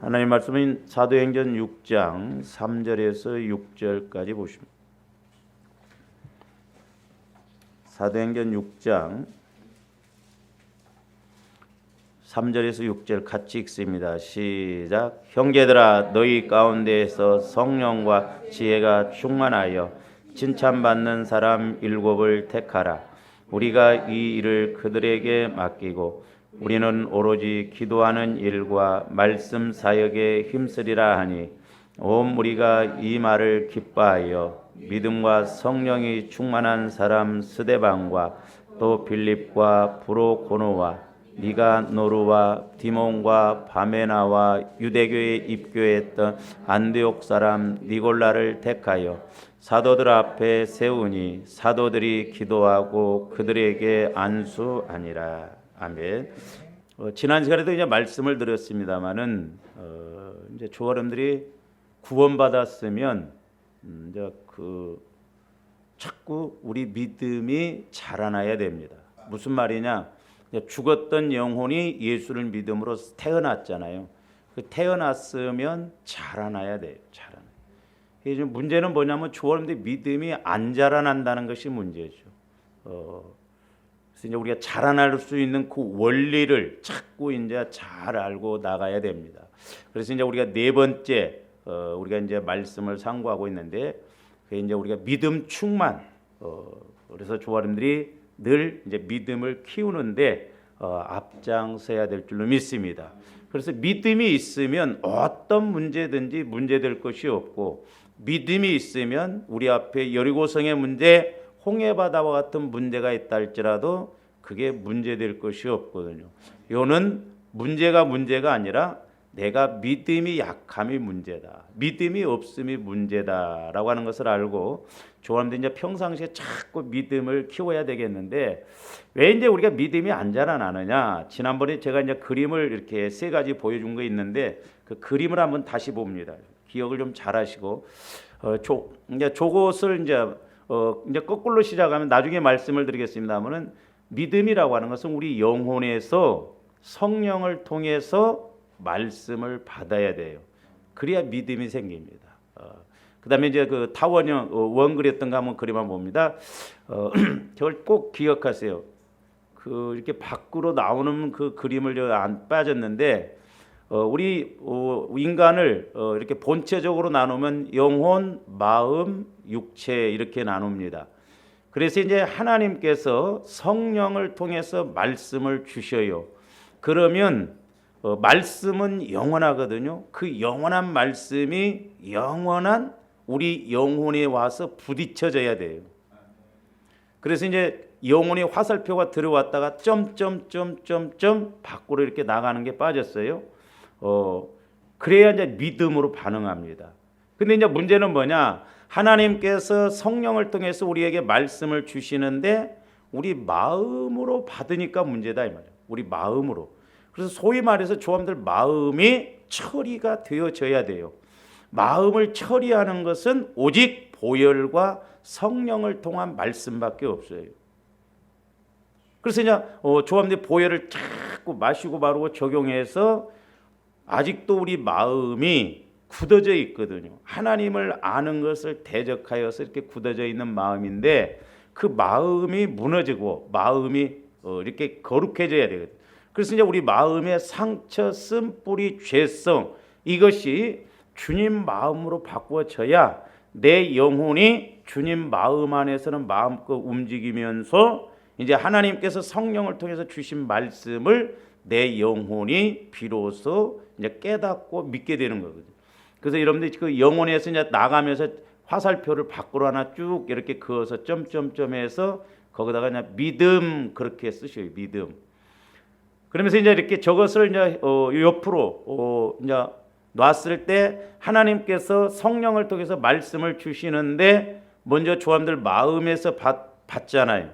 하나님 말씀인 사도행전 6장 3절에서 6절까지 보십니다. 사도행전 6장 3절에서 6절 같이 읽습니다. 시작. 형제들아, 너희 가운데에서 성령과 지혜가 충만하여 칭찬받는 사람 7을 택하라. 우리가 이 일을 그들에게 맡기고 우리는 오로지 기도하는 일과 말씀 사역에 힘쓰리라 하니, 온 무리가 이 말을 기뻐하여 믿음과 성령이 충만한 사람 스데반과 또 빌립과 브로고노와 니가노르와 디몬과 바메나와 유대교에 입교했던 안디옥 사람 니골라를 택하여 사도들 앞에 세우니 사도들이 기도하고 그들에게 안수하니라. 아멘. 지난 시간에도 이제 말씀을 드렸습니다만은 이제 조아름들이 구원받았으면 이제 자꾸 우리 믿음이 자라나야 됩니다. 무슨 말이냐? 죽었던 영혼이 예수를 믿음으로 태어났잖아요. 태어났으면 자라나야 돼요. 자라나. 문제는 뭐냐면 조아름들 믿음이 안 자라난다는 것이 문제죠. 그래서 이제 우리가 자라날 수 있는 그 원리를 자꾸 이제 잘 알고 나가야 됩니다. 그래서 이제 우리가 네 번째 우리가 이제 말씀을 상고하고 있는데, 그 이제 우리가 믿음 충만. 그래서 조아름들이 늘 이제 믿음을 키우는데 앞장서야 될 줄로 믿습니다. 그래서 믿음이 있으면 어떤 문제든지 문제될 것이 없고, 믿음이 있으면 우리 앞에 여리고성의 문제, 홍해바다와 같은 문제가 있다 할지라도 그게 문제될 것이 없거든요. 이거는 문제가 아니라 내가 믿음이 약함이 문제다, 믿음이 없음이 문제다라고 하는 것을 알고 조아름들 이제 평상시에 자꾸 믿음을 키워야 되겠는데, 왜 이제 우리가 믿음이 안 자라나느냐? 지난번에 제가 이제 그림을 이렇게 세 가지 보여준 거 있는데, 그 그림을 한번 다시 봅니다. 기억을 좀 잘하시고 이제 저것을 이제 거꾸로 시작하면 나중에 말씀을 드리겠습니다만은, 믿음이라고 하는 것은 우리 영혼에서 성령을 통해서 말씀을 받아야 돼요. 그래야 믿음이 생깁니다. 그다음에 이제 그 타원형 원그렸던 거 한번 그림만 봅니다. 저걸 꼭 기억하세요. 이렇게 밖으로 나오는 그 그림을 안 빠졌는데, 우리 인간을 이렇게 본체적으로 나누면 영혼, 마음, 육체 이렇게 나눕니다. 그래서 이제 하나님께서 성령을 통해서 말씀을 주셔요. 그러면 말씀은 영원하거든요. 그 영원한 말씀이 영원한 우리 영혼에 와서 부딪혀져야 돼요. 그래서 이제 영혼의 화살표가 들어왔다가 점점점점점 밖으로 이렇게 나가는 게 빠졌어요. 그래야 이제 믿음으로 반응합니다. 근데 이제 문제는 뭐냐? 하나님께서 성령을 통해서 우리에게 말씀을 주시는데 우리 마음으로 받으니까 문제다 이 말이에요. 우리 마음으로. 그래서 소위 말해서 조아름들 마음이 처리가 되어져야 돼요. 마음을 처리하는 것은 오직 보혈과 성령을 통한 말씀밖에 없어요. 그래서 이제 조아름들 보혈을 자꾸 마시고 바르고 적용해서 아직도 우리 마음이 굳어져 있거든요. 하나님을 아는 것을 대적하여서 이렇게 굳어져 있는 마음인데, 그 마음이 무너지고 마음이 이렇게 거룩해져야 되거든요. 그래서 이제 우리 마음의 상처, 쓴뿌리, 죄성, 이것이 주님 마음으로 바꾸어져야 내 영혼이 주님 마음 안에서는 마음껏 움직이면서 이제 하나님께서 성령을 통해서 주신 말씀을 내 영혼이 비로소 이제 깨닫고 믿게 되는 거거든요. 그래서 여러분들이 그 영혼에서 이제 나가면서 화살표를 밖으로 하나 쭉 이렇게 그어서 점점점해서 거기다가 그냥 믿음 그렇게 쓰셔요. 믿음. 그러면서 이제 이렇게 저것을 이제 옆으로 이제 놨을 때 하나님께서 성령을 통해서 말씀을 주시는데, 먼저 조아름들 마음에서 받잖아요.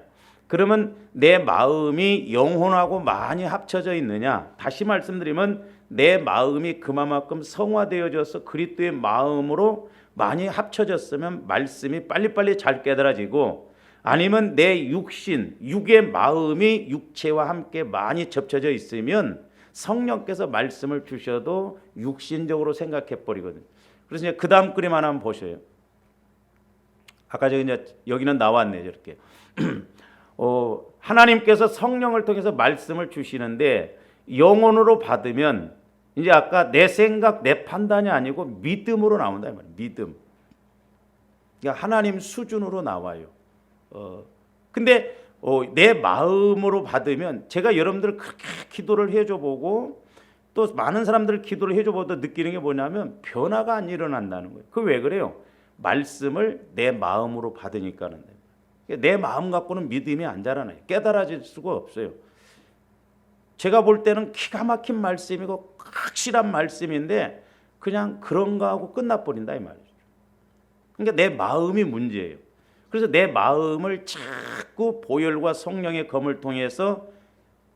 그러면 내 마음이 영혼하고 많이 합쳐져 있느냐? 다시 말씀드리면 내 마음이 그만큼 성화되어져서 그리스도의 마음으로 많이 합쳐졌으면 말씀이 빨리빨리 잘 깨달아지고, 아니면 내 육신, 육의 마음이 육체와 함께 많이 접쳐져 있으면 성령께서 말씀을 주셔도 육신적으로 생각해 버리거든요. 그래서 이제 그 다음 그림 하나 한번 보셔요. 아까 저기 이제 여기는 나왔네요. 이렇게 하나님께서 성령을 통해서 말씀을 주시는데 영혼으로 받으면 이제 아까 내 생각, 내 판단이 아니고 믿음으로 나온다 이 말이에요. 믿음. 그러니까 하나님 수준으로 나와요. 근데 내 마음으로 받으면 제가 여러분들 그렇게 기도를 해줘 보고 또 많은 사람들 기도를 해줘 보도 느끼는 게 뭐냐면 변화가 안 일어난다는 거예요. 그 왜 그래요? 말씀을 내 마음으로 받으니까는. 내 마음 갖고는 믿음이 안 자라나요. 깨달아질 수가 없어요. 제가 볼 때는 기가 막힌 말씀이고 확실한 말씀인데 그냥 그런가 하고 끝나버린다 이 말이죠. 그러니까 내 마음이 문제예요. 그래서 내 마음을 자꾸 보혈과 성령의 검을 통해서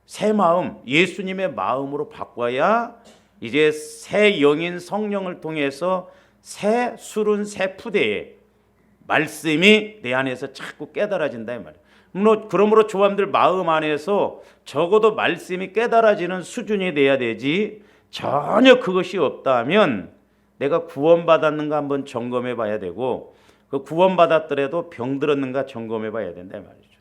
새 마음, 예수님의 마음으로 바꿔야 이제 새 영인 성령을 통해서 새 술은 새 푸대에 말씀이 내 안에서 자꾸 깨달아진다 이 말이에요. 그러므로 조함들 마음 안에서 적어도 말씀이 깨달아지는 수준이 돼야 되지 전혀 그것이 없다면 내가 구원받았는가 한번 점검해 봐야 되고 그 구원받았더라도 병들었는가 점검해 봐야 된다 이 말이죠.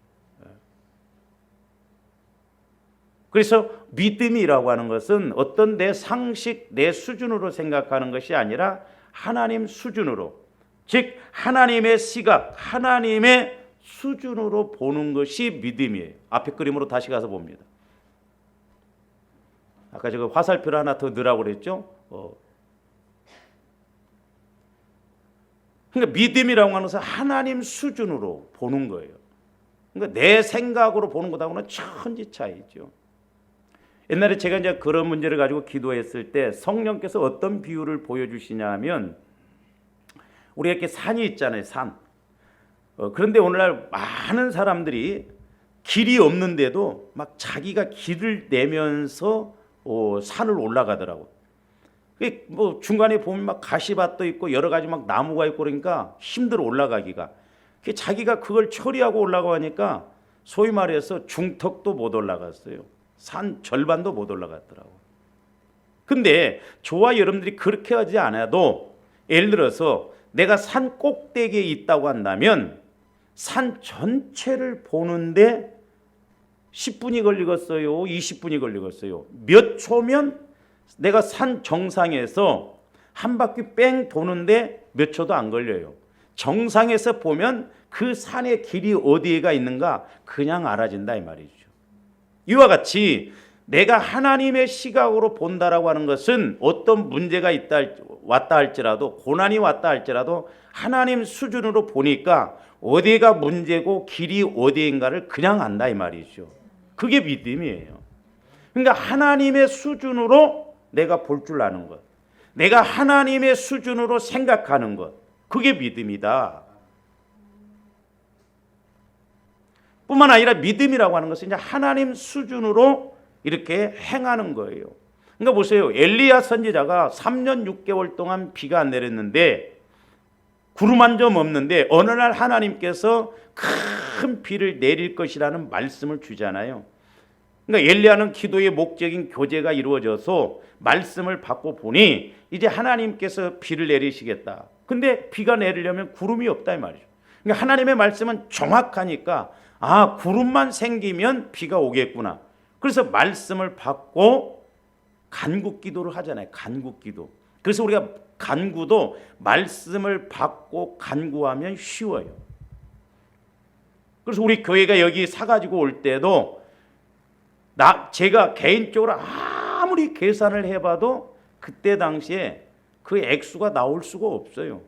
그래서 믿음이라고 하는 것은 어떤 내 상식, 내 수준으로 생각하는 것이 아니라 하나님 수준으로, 즉 하나님의 시각, 하나님의 수준으로 보는 것이 믿음이에요. 앞에 그림으로 다시 가서 봅니다. 아까 제가 화살표를 하나 더 넣으라고 그랬죠. 그러니까 믿음이라고 하는 것은 하나님 수준으로 보는 거예요. 그러니까 내 생각으로 보는 것하고는 천지 차이죠. 옛날에 제가 이제 그런 문제를 가지고 기도했을 때 성령께서 어떤 비유를 보여주시냐 하면 우리가 이렇게 산이 있잖아요. 산. 그런데 오늘날 많은 사람들이 길이 없는데도 막 자기가 길을 내면서 산을 올라가더라고. 뭐 중간에 보면 막 가시밭도 있고 여러 가지 막 나무가 있고 그러니까 힘들어 올라가기가. 자기가 그걸 처리하고 올라가니까 소위 말해서 중턱도 못 올라갔어요. 산 절반도 못 올라갔더라고. 근데 저와 여러분들이 그렇게 하지 않아도 예를 들어서 내가 산 꼭대기에 있다고 한다면 산 전체를 보는데 10분이 걸리겠어요? 20분이 걸리겠어요? 몇 초면 내가 산 정상에서 한 바퀴 뺑 도는데 몇 초도 안 걸려요. 정상에서 보면 그 산의 길이 어디에가 있는가 그냥 알아진다 이 말이죠. 이와 같이 내가 하나님의 시각으로 본다라고 하는 것은 어떤 문제가 왔다 할지라도 고난이 왔다 할지라도 하나님 수준으로 보니까 어디가 문제고 길이 어디인가를 그냥 안다 이 말이죠. 그게 믿음이에요. 그러니까 하나님의 수준으로 내가 볼 줄 아는 것, 내가 하나님의 수준으로 생각하는 것, 그게 믿음이다. 뿐만 아니라 믿음이라고 하는 것은 이제 하나님 수준으로 이렇게 행하는 거예요. 그러니까 보세요. 엘리야 선지자가 3년 6개월 동안 비가 안 내렸는데 구름 한 점 없는데 어느 날 하나님께서 큰 비를 내릴 것이라는 말씀을 주잖아요. 그러니까 엘리야는 기도의 목적인 교제가 이루어져서 말씀을 받고 보니 이제 하나님께서 비를 내리시겠다. 근데 비가 내리려면 구름이 없다 이 말이죠. 그러니까 하나님의 말씀은 정확하니까 구름만 생기면 비가 오겠구나. 그래서 말씀을 받고 간구 기도를 하잖아요. 간구 기도. 그래서 우리가 간구도 말씀을 받고 간구하면 쉬워요. 그래서 우리 교회가 여기 사가지고 올 때도 제가 개인적으로 아무리 계산을 해봐도 그때 당시에 그 액수가 나올 수가 없어요.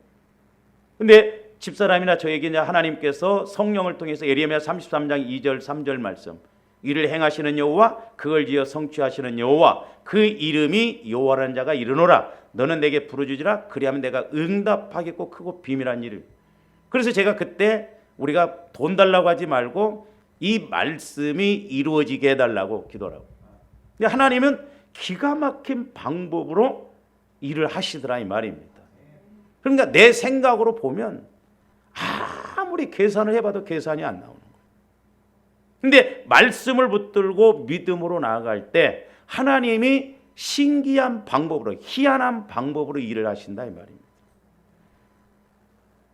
근데 집사람이나 저에게 이제 하나님께서 성령을 통해서 예레미야 33장 2절 3절 말씀, 이를 행하시는 여호와 그걸 지어 성취하시는 여호와 그 이름이 여호와라는 자가 이르노라. 너는 내게 부르짖으라. 그리하면 내가 응답하겠고 크고 비밀한 이름. 그래서 제가 그때 우리가 돈 달라고 하지 말고 이 말씀이 이루어지게 해달라고 기도하라고. 근데 하나님은 기가 막힌 방법으로 일을 하시더라 이 말입니다. 그러니까 내 생각으로 보면 아무리 계산을 해봐도 계산이 안 나오는 거예요. 근데 말씀을 붙들고 믿음으로 나아갈 때 하나님이 신기한 방법으로, 희한한 방법으로 일을 하신다 이 말입니다.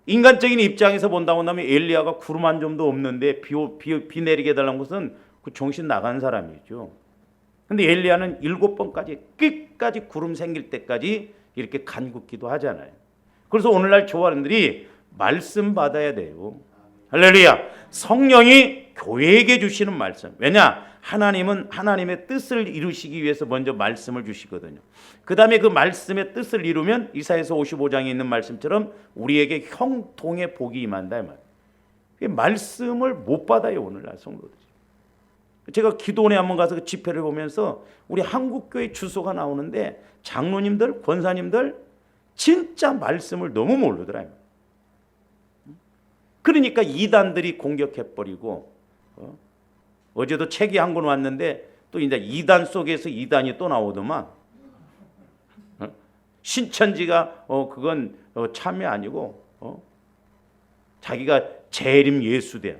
인간적인 입장에서 본다고 한다면 엘리야가 구름 한 점도 없는데 비 내리게 해달라는 것은 그 정신 나간 사람이죠. 근데 엘리야는 7번까지 끝까지 구름 생길 때까지 이렇게 간굽기도 하잖아요. 그래서 오늘날 교회원들이 말씀 받아야 돼요. 할렐루야. 성령이 교회에게 주시는 말씀. 왜냐? 하나님은 하나님의 뜻을 이루시기 위해서 먼저 말씀을 주시거든요. 그 다음에 그 말씀의 뜻을 이루면 이사야서 55장에 있는 말씀처럼 우리에게 형통의 복이 임한다 이 말이에요. 말씀을 못 받아요 오늘날 성도들이. 제가 기도원에 한번 가서 그 집회를 보면서 우리 한국교회 주소가 나오는데 장로님들, 권사님들 진짜 말씀을 너무 모르더라. 그러니까 이단들이 공격해버리고 어제도 책이 한 권 왔는데 또 이제 이단 속에서 이단이 또 나오더만. 신천지가 그건 참이 아니고 자기가 재림 예수대.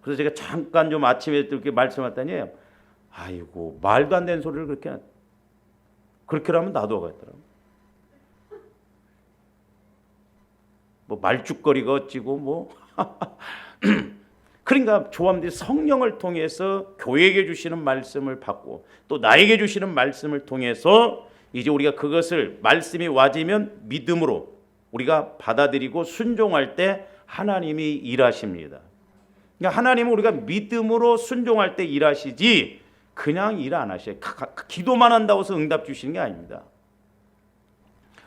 그래서 제가 잠깐 좀 아침에 이렇게 말씀했더니 아이고 말도 안 되는 소리를 그렇게 하면 나도 하겠더라고. 뭐 말죽거리가 어찌고 뭐 그러니까 조함들이 성령을 통해서 교회에게 주시는 말씀을 받고 또 나에게 주시는 말씀을 통해서 이제 우리가 그것을 말씀이 와지면 믿음으로 우리가 받아들이고 순종할 때 하나님이 일하십니다. 그러니까 하나님은 우리가 믿음으로 순종할 때 일하시지 그냥 일 안 하셔요. 기도만 한다고 해서 응답 주시는 게 아닙니다.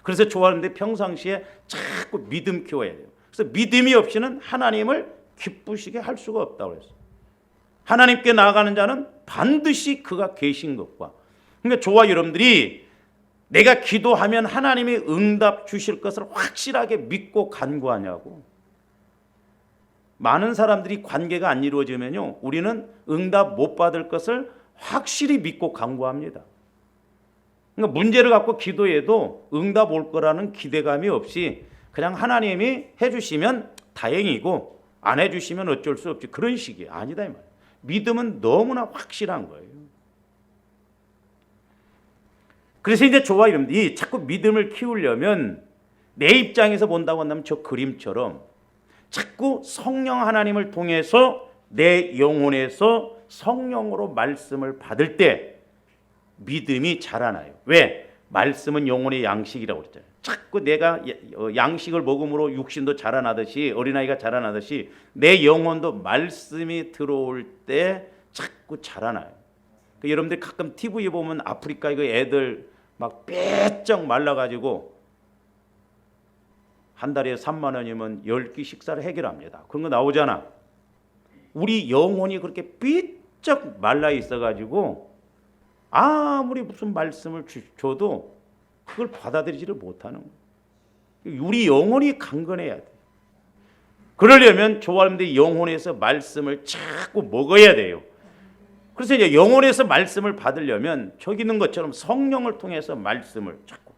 그래서 좋아하는데 평상시에 자꾸 믿음 키워야 돼요. 그래서 믿음이 없이는 하나님을 기쁘시게 할 수가 없다고 그랬어요. 하나님께 나아가는 자는 반드시 그가 계신 것과, 그러니까 저와 여러분들이 내가 기도하면 하나님이 응답 주실 것을 확실하게 믿고 간구하냐고. 많은 사람들이 관계가 안 이루어지면요 우리는 응답 못 받을 것을 확실히 믿고 간구합니다. 그러니까 문제를 갖고 기도해도 응답 올 거라는 기대감이 없이 그냥 하나님이 해주시면 다행이고 안 해주시면 어쩔 수 없지, 그런 식이 아니다 이 말이에요. 믿음은 너무나 확실한 거예요. 그래서 이제 저와 여러분들이 자꾸 믿음을 키우려면 내 입장에서 본다고 한다면 저 그림처럼 자꾸 성령 하나님을 통해서 내 영혼에서 성령으로 말씀을 받을 때 믿음이 자라나요. 왜? 말씀은 영혼의 양식이라고 그랬잖아요. 자꾸 내가 양식을 먹음으로 육신도 자라나듯이, 어린아이가 자라나듯이 내 영혼도 말씀이 들어올 때 자꾸 자라나요. 그러니까 여러분들 가끔 TV에 보면 아프리카 이거 애들 막 빼쩍 말라가지고 한 달에 3만 원이면 10끼 식사를 해결합니다. 그런 거 나오잖아. 우리 영혼이 그렇게 삐쩍 말라 있어가지고 아무리 무슨 말씀을 줘도 그걸 받아들이지를 못하는 거예요. 우리 영혼이 강건해야 돼. 그러려면 저와님들 영혼에서 말씀을 자꾸 먹어야 돼요. 그래서 이제 영혼에서 말씀을 받으려면 저기 있는 것처럼 성령을 통해서 말씀을 자꾸.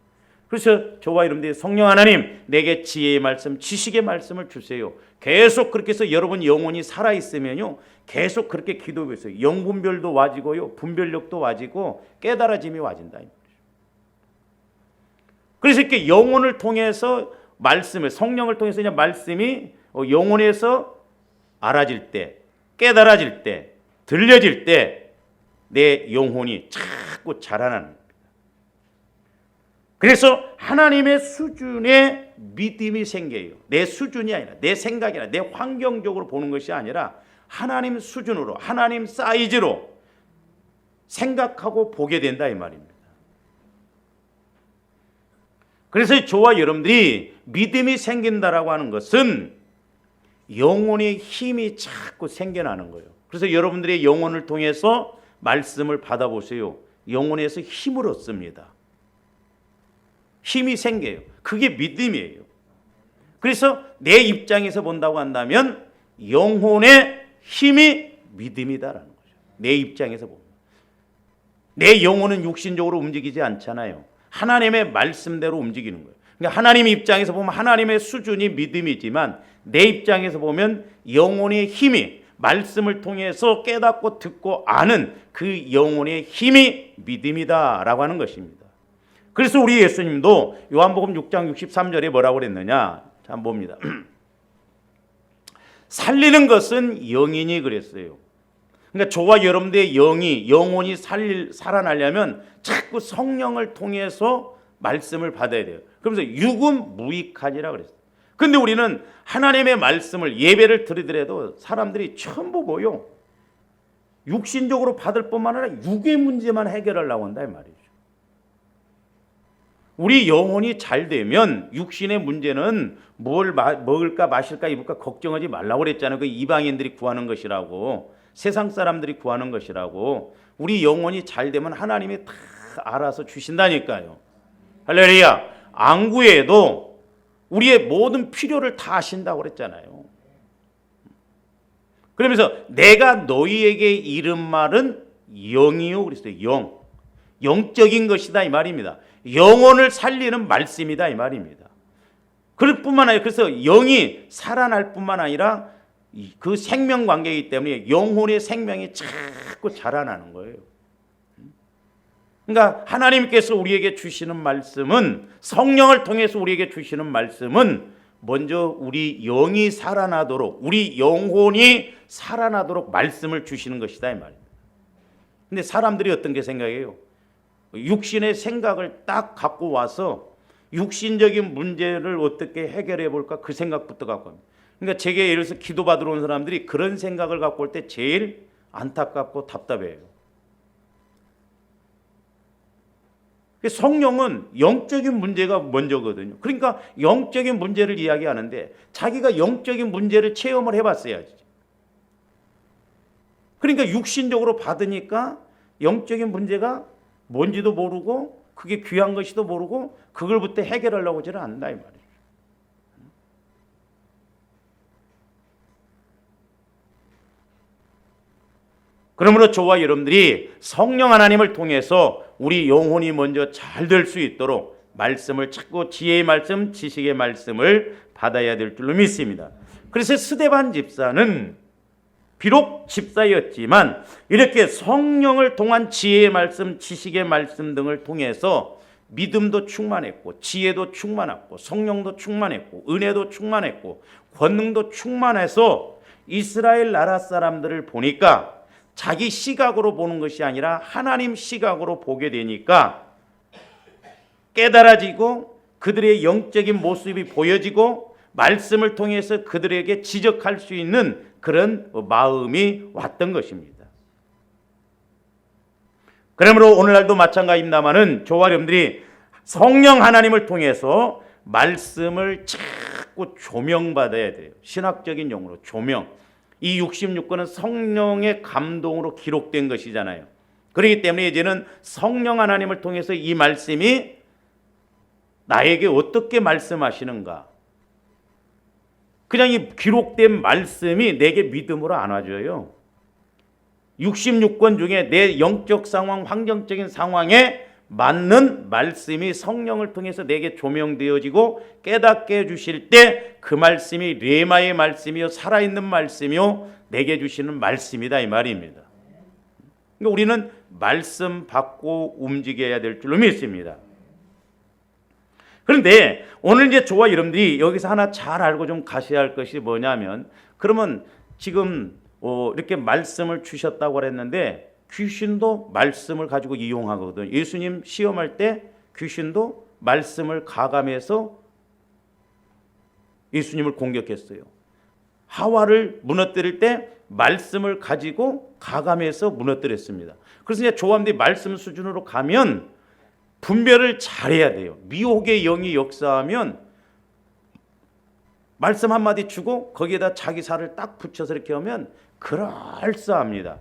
그래서 저와 여러분들이 성령 하나님 내게 지혜의 말씀, 지식의 말씀을 주세요. 계속 그렇게 해서 여러분 영혼이 살아있으면요 계속 그렇게 기도하고 있어요. 영분별도 와지고요, 분별력도 와지고 깨달아짐이 와진다. 그래서 이렇게 영혼을 통해서 말씀을, 성령을 통해서 그냥 말씀이 영혼에서 알아질 때, 깨달아질 때, 들려질 때 내 영혼이 자꾸 자라나는 겁니다. 그래서 하나님의 수준의 믿음이 생겨요. 내 수준이 아니라, 내 생각이 아니라, 내 환경적으로 보는 것이 아니라 하나님 수준으로, 하나님 사이즈로 생각하고 보게 된다 이 말입니다. 그래서 저와 여러분들이 믿음이 생긴다라고 하는 것은 영혼의 힘이 자꾸 생겨나는 거예요. 그래서 여러분들의 영혼을 통해서 말씀을 받아보세요. 영혼에서 힘을 얻습니다. 힘이 생겨요. 그게 믿음이에요. 그래서 내 입장에서 본다고 한다면 영혼의 힘이 믿음이다라는 거죠. 내 입장에서 보면. 내 영혼은 육신적으로 움직이지 않잖아요. 하나님의 말씀대로 움직이는 거예요. 그러니까 하나님 입장에서 보면 하나님의 수준이 믿음이지만 내 입장에서 보면 영혼의 힘이, 말씀을 통해서 깨닫고 듣고 아는 그 영혼의 힘이 믿음이다라고 하는 것입니다. 그래서 우리 예수님도 요한복음 6장 63절에 뭐라고 그랬느냐? 자, 한번 봅니다. 살리는 것은 영이니 그랬어요. 그러니까 저와 여러분들의 영혼이 살아나려면 자꾸 성령을 통해서 말씀을 받아야 돼요. 그러면서 육은 무익하니라 그랬어요. 근데 우리는 하나님의 말씀을 예배를 드리더라도 사람들이 전부 뭐요? 육신적으로 받을 뿐만 아니라 육의 문제만 해결하려고 한다 이 말이죠. 우리 영혼이 잘 되면 육신의 문제는 뭘 먹을까 마실까 입을까 걱정하지 말라고 그랬잖아요. 그 이방인들이 구하는 것이라고, 세상 사람들이 구하는 것이라고. 우리 영혼이 잘 되면 하나님이 다 알아서 주신다니까요. 할렐루야. 안 구해도 우리의 모든 필요를 다 아신다고 그랬잖아요. 그러면서 내가 너희에게 이른 말은 영이요 그랬어요. 영적인 것이다 이 말입니다. 영혼을 살리는 말씀이다 이 말입니다. 그럴 뿐만 아니라 그래서 영이 살아날 뿐만 아니라 그 생명 관계이기 때문에 영혼의 생명이 자꾸 자라나는 거예요. 그러니까 하나님께서 우리에게 주시는 말씀은, 성령을 통해서 우리에게 주시는 말씀은 먼저 우리 영이 살아나도록, 우리 영혼이 살아나도록 말씀을 주시는 것이다 이 말입니다. 근데 사람들이 어떤 게 생각해요? 육신의 생각을 딱 갖고 와서 육신적인 문제를 어떻게 해결해 볼까 그 생각부터 갖고 합니다. 그러니까 제게 예를 들어서 기도받으러 온 사람들이 그런 생각을 갖고 올 때 제일 안타깝고 답답해요. 성령은 영적인 문제가 먼저거든요. 그러니까 영적인 문제를 이야기하는데 자기가 영적인 문제를 체험을 해봤어야지. 그러니까 육신적으로 받으니까 영적인 문제가 뭔지도 모르고 그게 귀한 것이도 모르고 그걸부터 해결하려고 하지는 않는다 이 말이에요. 그러므로 저와 여러분들이 성령 하나님을 통해서 우리 영혼이 먼저 잘 될 수 있도록 말씀을 찾고 지혜의 말씀, 지식의 말씀을 받아야 될 줄로 믿습니다. 그래서 스데반 집사는 비록 집사였지만 이렇게 성령을 통한 지혜의 말씀, 지식의 말씀 등을 통해서 믿음도 충만했고 지혜도 충만했고 성령도 충만했고 은혜도 충만했고 권능도 충만해서 이스라엘 나라 사람들을 보니까 자기 시각으로 보는 것이 아니라 하나님 시각으로 보게 되니까 깨달아지고 그들의 영적인 모습이 보여지고 말씀을 통해서 그들에게 지적할 수 있는 그런 마음이 왔던 것입니다. 그러므로 오늘날도 마찬가지입니다마는 저와 여러분들이 성령 하나님을 통해서 말씀을 자꾸 조명받아야 돼요. 신학적인 용어로 조명. 이 66권은 성령의 감동으로 기록된 것이잖아요. 그렇기 때문에 이제는 성령 하나님을 통해서 이 말씀이 나에게 어떻게 말씀하시는가. 그냥 이 기록된 말씀이 내게 믿음으로 안아줘요. 66권 중에 내 영적 상황, 환경적인 상황에 맞는 말씀이 성령을 통해서 내게 조명되어지고 깨닫게 해주실 때 그 말씀이 레마의 말씀이요 살아있는 말씀이요 내게 주시는 말씀이다 이 말입니다. 그러니까 우리는 말씀 받고 움직여야 될 줄로 믿습니다. 그런데 오늘 이제 저와 여러분들이 여기서 하나 잘 알고 좀 가셔야 할 것이 뭐냐면, 그러면 지금 이렇게 말씀을 주셨다고 그랬는데 귀신도 말씀을 가지고 이용하거든요. 예수님 시험할 때 귀신도 말씀을 가감해서 예수님을 공격했어요. 하와를 무너뜨릴 때 말씀을 가지고 가감해서 무너뜨렸습니다. 그래서 이제 조함들이 말씀 수준으로 가면 분별을 잘해야 돼요. 미혹의 영이 역사하면 말씀 한마디 주고 거기에다 자기 살을 딱 붙여서 이렇게 하면 그럴싸합니다.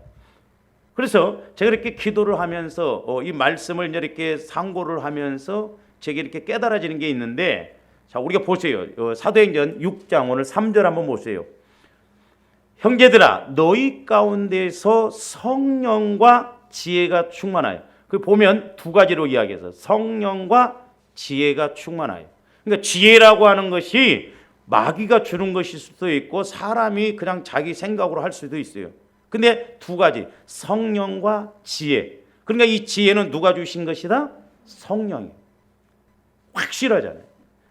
그래서 제가 이렇게 기도를 하면서 이 말씀을 이렇게 상고를 하면서 제게 이렇게 깨달아지는 게 있는데, 자, 우리가 보세요. 사도행전 6장 오늘 3절 한번 보세요. 형제들아 너희 가운데서 성령과 지혜가 충만하여. 그 보면 두 가지로 이야기해서 성령과 지혜가 충만하여. 그러니까 지혜라고 하는 것이 마귀가 주는 것일 수도 있고 사람이 그냥 자기 생각으로 할 수도 있어요. 근데 두 가지, 성령과 지혜. 그러니까 이 지혜는 누가 주신 것이다? 성령이. 확실하잖아요.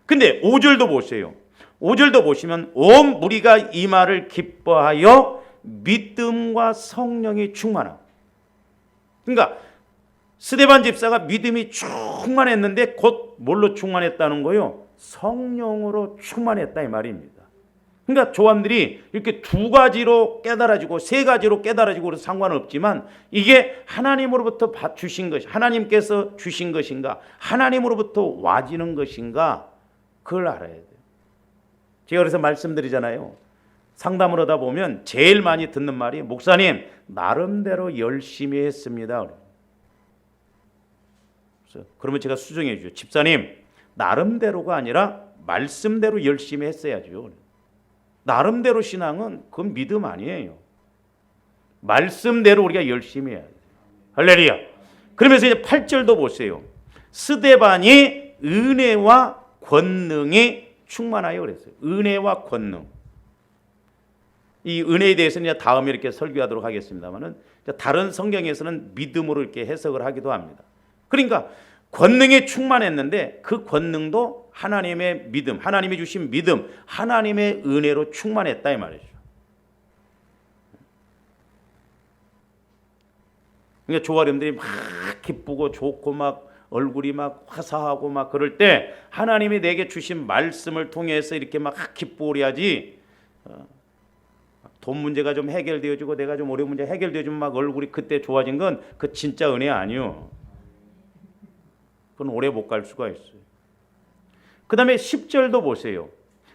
근데 5절도 보세요. 5절도 보시면 온 무리가 이 말을 기뻐하여 믿음과 성령이 충만함. 그러니까 스데반 집사가 믿음이 충만했는데 곧 뭘로 충만했다는 거요? 성령으로 충만했다 이 말입니다. 그러니까 조안들이 이렇게 두 가지로 깨달아지고 세 가지로 깨달아지고 그래서 상관없지만 이게 하나님으로부터 주신 것이 하나님께서 주신 것인가 하나님으로부터 와지는 것인가 그걸 알아야 돼요. 제가 그래서 말씀드리잖아요. 상담을 하다 보면 제일 많이 듣는 말이 목사님 나름대로 열심히 했습니다. 그러면 제가 수정해 주죠. 집사님 나름대로가 아니라 말씀대로 열심히 했어야죠. 나름대로 신앙은 그건 믿음 아니에요. 말씀대로 우리가 열심히 해야 돼요. 할렐루야. 그러면서 이제 8절도 보세요. 스데반이 은혜와 권능이 충만하여 그랬어요. 은혜와 권능. 이 은혜에 대해서는 이제 다음에 이렇게 설교하도록 하겠습니다만은 다른 성경에서는 믿음으로 이렇게 해석을 하기도 합니다. 그러니까 권능이 충만했는데 그 권능도 하나님의 믿음, 하나님이 주신 믿음, 하나님의 은혜로 충만했다 이 말이죠. 그러니까 조아림들이 막 기쁘고 좋고 막 얼굴이 막 화사하고 막 그럴 때 하나님이 내게 주신 말씀을 통해서 이렇게 막 기쁘고 그래야지. 돈 문제가 좀 해결되어지고 내가 좀 어려운 문제 해결되어지면 막 얼굴이 그때 좋아진 건 그 진짜 은혜 아니요. 그건 오래 못 갈 수가 있어요. 그 다음에 10절도 보세요.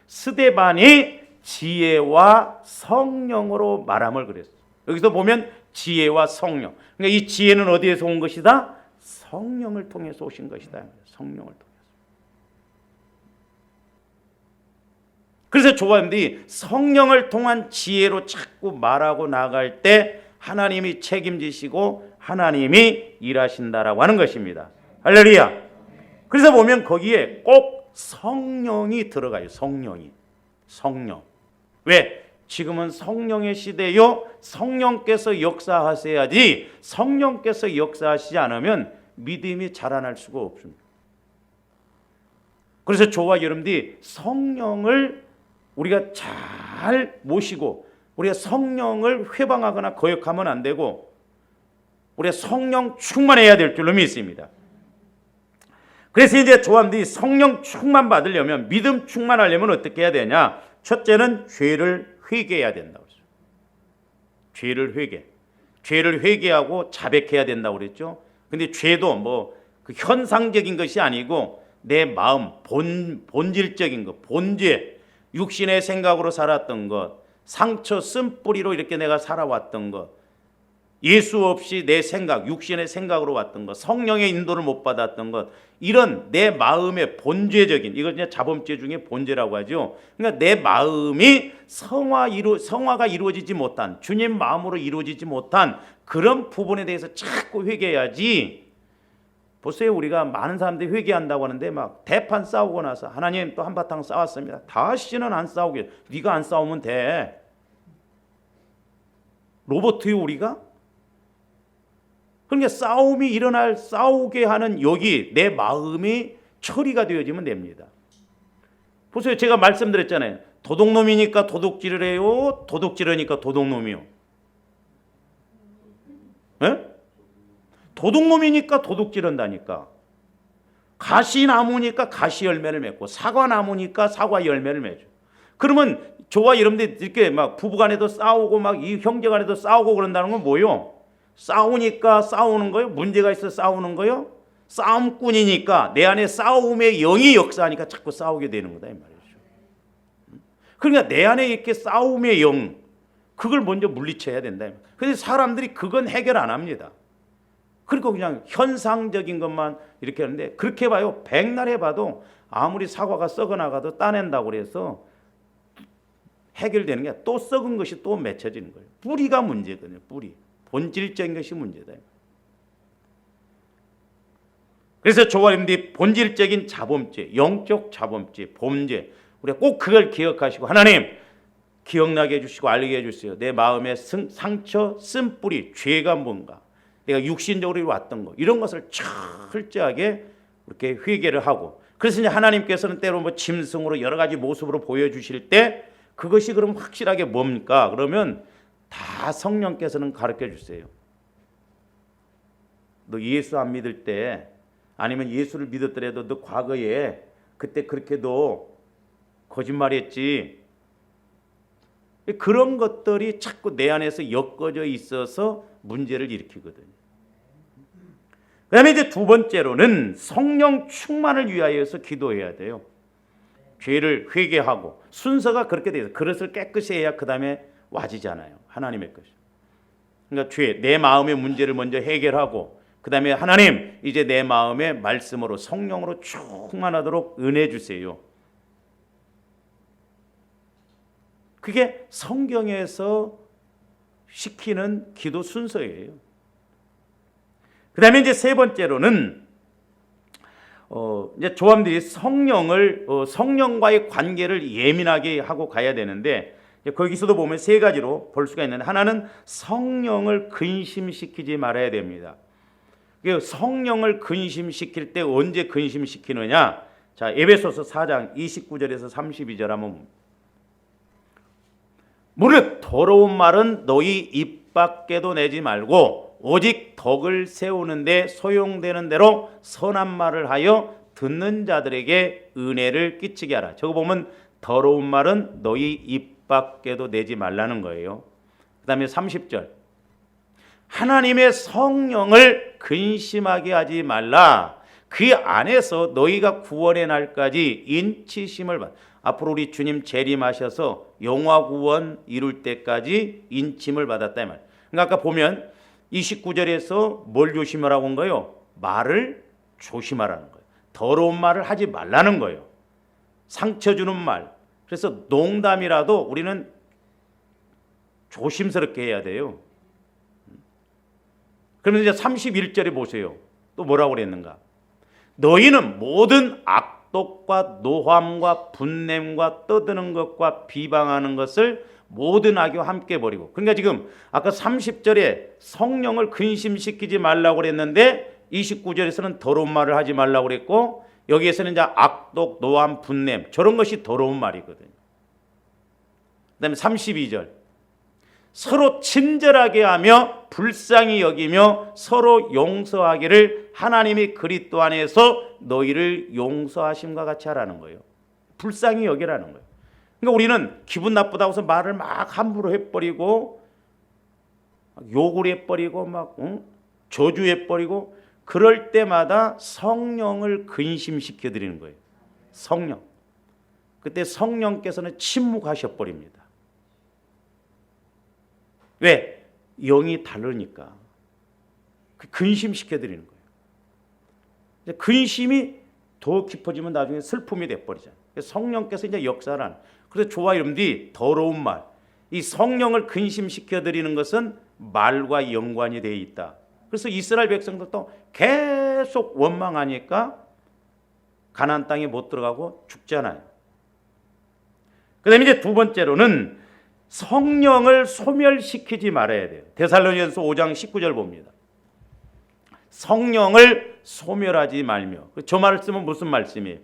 스데반이 지혜와 성령으로 말함을 그랬어요. 여기서 보면 지혜와 성령. 그러니까 이 지혜는 어디에서 온 것이다? 성령을 통해서 오신 것이다. 성령을 통해서. 그래서 조아님들이 성령을 통한 지혜로 자꾸 말하고 나갈 때 하나님이 책임지시고 하나님이 일하신다라고 하는 것입니다. 할렐루야. 그래서 보면 거기에 꼭 성령이 들어가요. 성령. 왜? 지금은 성령의 시대요. 성령께서 역사하셔야지 성령께서 역사하시지 않으면 믿음이 자라날 수가 없습니다. 그래서 저와 여러분들이 성령을 우리가 잘 모시고 우리가 성령을 회방하거나 거역하면 안 되고 우리가 성령 충만해야 될 줄로 믿습니다. 그래서 이제 조함들이 성령 충만 받으려면 믿음 충만하려면 어떻게 해야 되냐? 첫째는 죄를 회개해야 된다고 그랬죠. 죄를 회개하고 자백해야 된다고 그랬죠. 근데 죄도 뭐 그 현상적인 것이 아니고 내 마음 본질적인 것, 본죄, 육신의 생각으로 살았던 것, 상처 쓴뿌리로 이렇게 내가 살아왔던 것, 예수 없이 내 생각, 육신의 생각으로 왔던 것, 성령의 인도를 못 받았던 것, 이런 내 마음의 본죄적인, 이걸 이제 자범죄 중에 본죄라고 하죠. 그러니까 내 마음이 성화가 이루어지지 못한, 주님 마음으로 이루어지지 못한 그런 부분에 대해서 자꾸 회개해야지. 보세요, 우리가 많은 사람들이 회개한다고 하는데 막 대판 싸우고 나서 하나님 또 한바탕 싸웠습니다. 다시는 안 싸우게. 네가 안 싸우면 돼. 로봇이요 우리가? 그러니까 싸우게 하는 여기 내 마음이 처리가 되어지면 됩니다. 보세요, 제가 말씀드렸잖아요. 도둑놈이니까 도둑질을 해요? 도둑질하니까 도둑놈이요? 네? 도둑놈이니까 도둑질한다니까. 가시나무니까 가시 열매를 맺고 사과나무니까 사과 열매를 맺죠. 그러면 저와 여러분들 이렇게 막 부부간에도 싸우고 막 이 형제간에도 싸우고 그런다는 건 뭐요? 싸우니까 싸우는 거요? 문제가 있어 싸우는 거요? 싸움꾼이니까 내 안에 싸움의 영이 역사하니까 자꾸 싸우게 되는 거다 이 말이죠. 그러니까 내 안에 이렇게 싸움의 영 그걸 먼저 물리쳐야 된다. 그런데 사람들이 그건 해결 안 합니다. 그리고 그냥 현상적인 것만 이렇게 하는데 그렇게 봐요. 백날 해봐도 아무리 사과가 썩어나가도 따낸다고 그래서 해결되는 게 또 썩은 것이 또 맺혀지는 거예요. 뿌리가 문제거든요. 뿌리. 본질적인 것이 문제다. 그래서 조아님들이 본질적인 자범죄, 영적 자범죄, 범죄 우리가 꼭 그걸 기억하시고 하나님 기억나게 해주시고 알게 해주세요. 내 마음의 상처, 쓴뿌리, 죄가 뭔가, 내가 육신적으로 왔던 거 이런 것을 철저하게 이렇게 회개를 하고, 그래서 이제 하나님께서는 때로 뭐 짐승으로 여러 가지 모습으로 보여주실 때 그것이 그럼 확실하게 뭡니까? 그러면 다 성령께서는 가르쳐 주세요. 너 예수 안 믿을 때, 아니면 예수를 믿었더라도 너 과거에 그때 그렇게 너 거짓말했지, 그런 것들이 자꾸 내 안에서 엮어져 있어서 문제를 일으키거든요. 그 다음에 이제 두 번째로는 성령 충만을 위하여서 기도해야 돼요. 죄를 회개하고, 순서가 그렇게 돼요. 그릇을 깨끗이 해야 그 다음에 와지잖아요. 하나님의 것이. 그러니까 죄, 내 마음의 문제를 먼저 해결하고, 그 다음에 하나님 이제 내 마음의 말씀으로 성령으로 충만하도록 은혜 주세요. 그게 성경에서 시키는 기도 순서예요. 그 다음에 이제 세 번째로는 이제 조함들이 성령과의 관계를 예민하게 하고 가야 되는데, 거기서도 보면 세 가지로 볼 수가 있는데, 하나는 성령을 근심시키지 말아야 됩니다. 성령을 근심시킬 때 언제 근심시키느냐? 자, 에베소서 4장 29절에서 32절 한번. 무릇 더러운 말은 너희 입 밖에도 내지 말고 오직 덕을 세우는데 소용되는 대로 선한 말을 하여 듣는 자들에게 은혜를 끼치게 하라. 저거 보면 더러운 말은 너희 입 밖에도 내지 말라는 거예요. 그 다음에 30절, 하나님의 성령을 근심하게 하지 말라. 그 안에서 너희가 구원의 날까지 인치심을 받. 앞으로 우리 주님 재림하셔서 영화 구원 이룰 때까지 인침을 받았다 이 말. 그러니까 아까 보면 29절에서 뭘 조심하라고 한 거예요? 말을 조심하라는 거예요. 더러운 말을 하지 말라는 거예요. 상처 주는 말. 그래서 농담이라도 우리는 조심스럽게 해야 돼요. 그러면 이제 31절에 보세요. 또 뭐라고 그랬는가? 너희는 모든 악독과 노함과 분냄과 떠드는 것과 비방하는 것을 모든 악의와 함께 버리고. 그러니까 지금 아까 30절에 성령을 근심시키지 말라고 그랬는데 29절에서는 더러운 말을 하지 말라고 그랬고, 여기에서는 이제 악독, 노함, 분냄, 저런 것이 더러운 말이거든요. 그다음에 32절, 서로 친절하게 하며 불쌍히 여기며 서로 용서하기를 하나님이 그리스도 안에서 너희를 용서하심과 같이 하라는 거예요. 불쌍히 여기라는 거예요. 그러니까 우리는 기분 나쁘다고 해서 말을 막 함부로 해버리고 욕을 해버리고 막 저주해버리고, 그럴 때마다 성령을 근심시켜 드리는 거예요. 성령. 그때 성령께서는 침묵하셔버립니다. 왜? 영이 다르니까. 근심시켜 드리는 거예요. 근심이 더 깊어지면 나중에 슬픔이 돼버리잖아요. 성령께서 이제 역사란. 그래서 좋아 여러분들이 더러운 말, 이 성령을 근심시켜 드리는 것은 말과 연관이 되어 있다. 그래서 이스라엘 백성들도 계속 원망하니까 가나안 땅에 못 들어가고 죽잖아요. 그다음에 이제 두 번째로는 성령을 소멸시키지 말아야 돼요. 데살로니가서 5장 19절 봅니다. 성령을 소멸하지 말며. 저 말씀은 무슨 말씀이에요?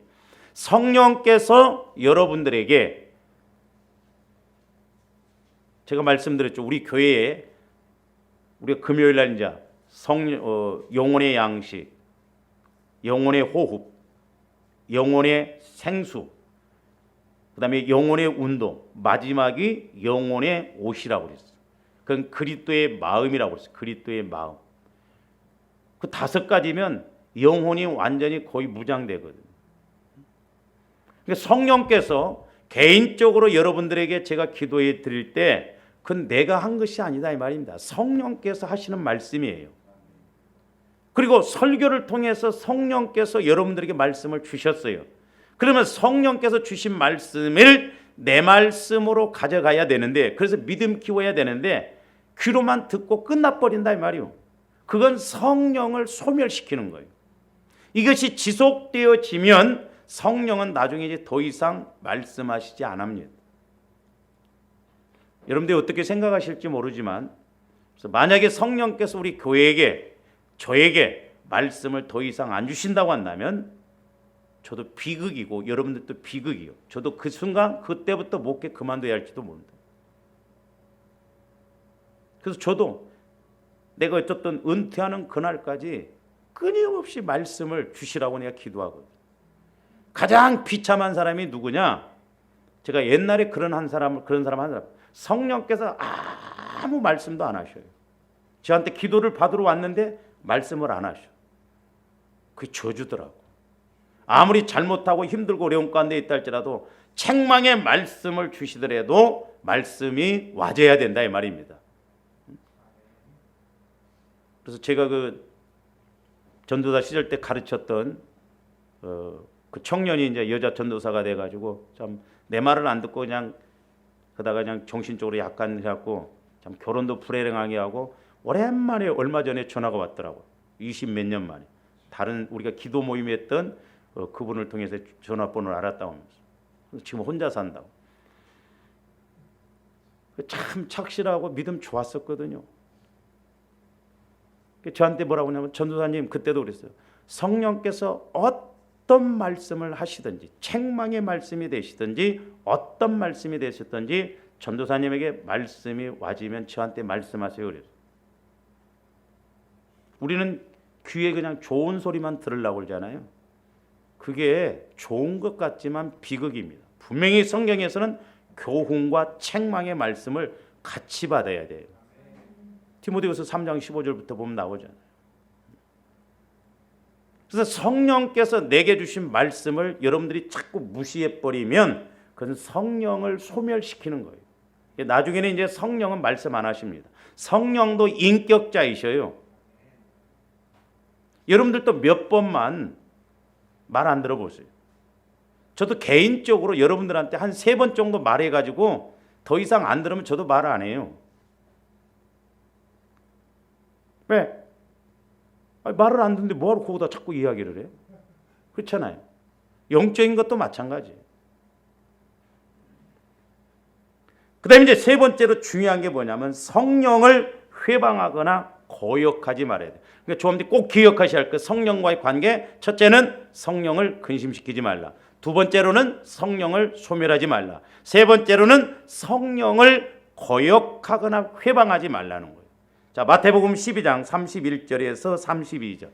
성령께서 여러분들에게, 제가 말씀드렸죠. 우리 교회에 우리가 금요일 날 이제 영혼의 양식, 영혼의 호흡, 영혼의 생수, 그 다음에 영혼의 운동, 마지막이 영혼의 옷이라고 그랬어요. 그건 그리스도의 마음이라고 그랬어요. 그리스도의 마음. 그 다섯 가지면 영혼이 완전히 거의 무장되거든요. 그러니까 성령께서 개인적으로 여러분들에게 제가 기도해 드릴 때 그건 내가 한 것이 아니다 이 말입니다. 성령께서 하시는 말씀이에요. 그리고 설교를 통해서 성령께서 여러분들에게 말씀을 주셨어요. 그러면 성령께서 주신 말씀을 내 말씀으로 가져가야 되는데, 그래서 믿음 키워야 되는데 귀로만 듣고 끝나버린다 이 말이에요. 그건 성령을 소멸시키는 거예요. 이것이 지속되어지면 성령은 나중에 이제 더 이상 말씀하시지 않습니다. 여러분들이 어떻게 생각하실지 모르지만 만약에 성령께서 우리 교회에게 저에게 말씀을 더 이상 안 주신다고 한다면 저도 비극이고 여러분들도 비극이요. 저도 그 순간 그때부터 목회 그만둬야 할지도 모른다. 그래서 저도 내가 어쨌든 은퇴하는 그날까지 끊임없이 말씀을 주시라고 내가 기도하거든. 가장 비참한 사람이 누구냐? 제가 옛날에 그런 사람 성령께서 아무 말씀도 안 하셔요. 저한테 기도를 받으러 왔는데 말씀을 안 하셔. 그게 저주더라고. 아무리 잘못하고 힘들고 어려운 가운데 있다 할지라도 책망의 말씀을 주시더라도 말씀이 와줘야 된다 이 말입니다. 그래서 제가 그 전도사 시절 때 가르쳤던 그 청년이 이제 여자 전도사가 돼가지고 참 내 말을 안 듣고 그냥 그러다가 그냥 정신적으로 약간 해갖고 참 결혼도 불행하게 하고 오랜만에 얼마 전에 전화가 왔더라고. 20 몇 년 만에 다른 우리가 기도 모임에 했던 그분을 통해서 전화번호를 알았다고 하면서 지금 혼자 산다고. 참 착실하고 믿음 좋았었거든요. 저한테 뭐라고 하냐면 전도사님 그때도 그랬어요. 성령께서 어떤 말씀을 하시든지 책망의 말씀이 되시든지 어떤 말씀이 되셨든지 전도사님에게 말씀이 와지면 저한테 말씀하세요 그랬어요. 우리는 귀에 그냥 좋은 소리만 들으려고 그러잖아요. 그게 좋은 것 같지만 비극입니다. 분명히 성경에서는 교훈과 책망의 말씀을 같이 받아야 돼요. 디모데후서 3장 15절부터 보면 나오잖아요. 그래서 성령께서 내게 주신 말씀을 여러분들이 자꾸 무시해버리면 그건 성령을 소멸시키는 거예요. 나중에는 이제 성령은 말씀 안 하십니다. 성령도 인격자이셔요. 여러분들도 몇 번만 말 안 들어보세요. 저도 개인적으로 여러분들한테 한 3번 정도 말해가지고 더 이상 안 들으면 저도 말 안 해요. 왜? 말을 안 듣는데 뭐하러 거기다 자꾸 이야기를 해요? 그렇잖아요. 영적인 것도 마찬가지예요. 그 다음에 이제 3번째로 중요한 게 뭐냐면 성령을 회방하거나 거역하지 말아야 돼요. 그러니까 조합원들이 꼭 기억하셔야 할 것, 성령과의 관계. 첫째는 성령을 근심시키지 말라. 두 번째로는 성령을 소멸하지 말라. 세 번째로는 성령을 거역하거나 회방하지 말라는 거예요. 자, 마태복음 12장 31절에서 32절.